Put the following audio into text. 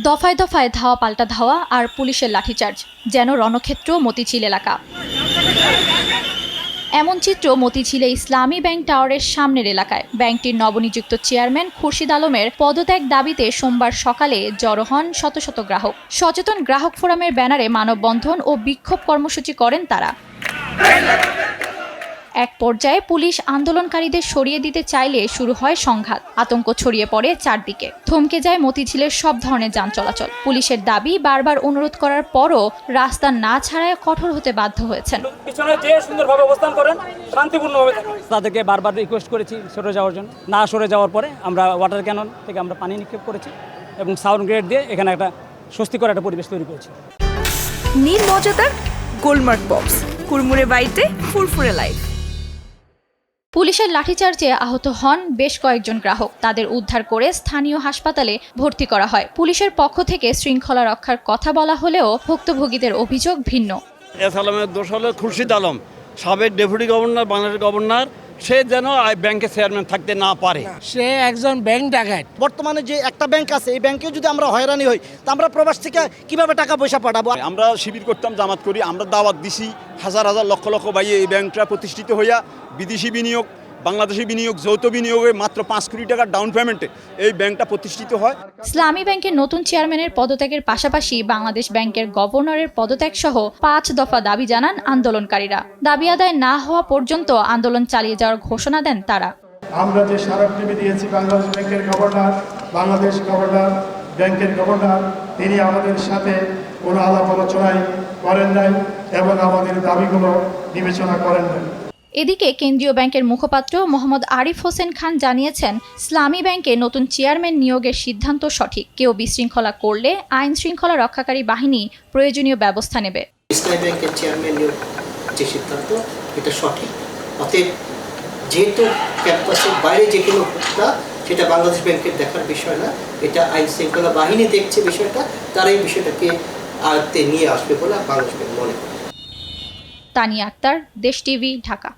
দফায় দফায় ধাওয়া পাল্টা ধাওয়া আর পুলিশের লাঠিচার্জ যেন রণক্ষেত্র মতিঝিল এলাকা। এমন চিত্র মতিঝিলে ইসলামী ব্যাংক টাওয়ারের সামনের এলাকায়। ব্যাংকটির নবনিযুক্ত চেয়ারম্যান খুরশিদ আলমের পদত্যাগ দাবিতে সোমবার সকালে জড়ো হন শত শত গ্রাহক। সচেতন গ্রাহক ফোরামের ব্যানারে মানববন্ধন ও বিক্ষোভ কর্মসূচি করেন তারা। এক পর্যায়ে পুলিশ আন্দোলনকারীদের সরিয়ে দিতে চাইলে শুরু হয় সংঘাত। আতঙ্ক ছড়িয়ে পড়ে চারদিকে। থমকে যায় মতিঝিলের সব ধরনের যান চলাচল। পুলিশের দাবি বারবার অনুরোধ করার পরও রাস্তা না ছাড়ায় কঠোর হতে বাধ্য হয়েছেন। পিছনে যে সুন্দরভাবে অবস্থান করেন, শান্তিপূর্ণভাবে থাকেন। তাদেরকে বারবার রিকোয়েস্ট করেছি সরে যাওয়ার জন্য। না সরে যাওয়ার পরে আমরা ওয়াটার ক্যানন থেকে আমরা পানি নিক্ষেপ করেছি এবং সাউন্ড গ্রেড দিয়ে এখানে একটা স্বস্তিকর একটা পরিবেশ তৈরি করেছি। নীল মজাদার গোলমার্ক বক্স, কুরমুরে বাইতে ফুরফুরে লাইফ। পুলিশের লাঠিচার্জে আহত হন বেশ কয়েকজন গ্রাহক। তাদের উদ্ধার করে স্থানীয় হাসপাতালে ভর্তি করা হয়। পুলিশের পক্ষ থেকে শৃঙ্খলা রক্ষার কথা বলা হলেও ভুক্তভোগীদের অভিযোগ ভিন্ন। এসালামের দোষ হলো খুরশিদ আলম, সাবেক ডেপুটি গভর্নর, বাংলাদেশের গভর্নর। সে যেন ব্যাংকের চেয়ারম্যান থাকতে না পারে। সে একজন ব্যাংক ডাকাত। বর্তমানে যে একটা ব্যাংক আছে, এই ব্যাংকে যদি আমরা হয়রানি হই, তা আমরা প্রবাস থেকে কিভাবে টাকা পয়সা পাঠাবো? আমরা শিবির করতাম, জামাত করি, আমরা দাওয়াত দিছি হাজার হাজার লক্ষ লক্ষ বাইয়ে এই ব্যাংকটা প্রতিষ্ঠিত হইয়া বিদেশি বিনিয়োগ, বাংলাদেশি বিনিয়োগ, যৌথ বিনিয়োগে মাত্র 5 কোটি টাকার ডাউন পেমেন্টে এই ব্যাংকটা প্রতিষ্ঠিত হয়। ইসলামী ব্যাংকের নতুন চেয়ারম্যানের পদত্যাগের পাশাপাশি বাংলাদেশ ব্যাংকের গভর্নরের পদত্যাগ সহ 5 দফা দাবি জানান আন্দোলনকারীরা। দাবি আদায় না হওয়া পর্যন্ত আন্দোলন চালিয়ে যাওয়ার ঘোষণা দেন তারা। আমরা যে স্মারকলিপি দিয়েছি বাংলাদেশ ব্যাংকের গভর্নর, বাংলাদেশ গভর্নর, ব্যাংকের গভর্নর, তিনি আমাদের সাথে কোনো আলাপ আলোচনায় করেন নাই এবং আমাদের দাবিগুলো বিবেচনা করেন নাই। এদিকে কেন্দ্রীয় ব্যাংকের মুখপাত্র মোহাম্মদ আরিফ হোসেন খান জানিয়েছেন, ইসলামী ব্যাংকে নতুন চেয়ারম্যান নিয়োগের সিদ্ধান্ত সঠিক। কেউ বিশৃঙ্খলা করলে আইন শৃঙ্খলা রক্ষাকারী বাহিনী প্রয়োজনীয় ব্যবস্থা নেবে। ইসলামী ব্যাংকের চেয়ারম্যান নিয়োগ যে সিদ্ধান্ত, এটা সঠিক। অতএব যেহেতু ক্যাম্পাসের বাইরে যে কোনো ঘটনা, সেটা বাংলাদেশ ব্যাংকের দেখার বিষয় না, এটা আইন শৃঙ্খলা বাহিনী দেখছে বিষয়টা, তারা এই বিষয়টাকে আয়ত্তে নিয়ে আসবে বলে বাংলাদেশ ব্যাংক মনে করে। তানিয়া আক্তার, দেশ টিভি, ঢাকা।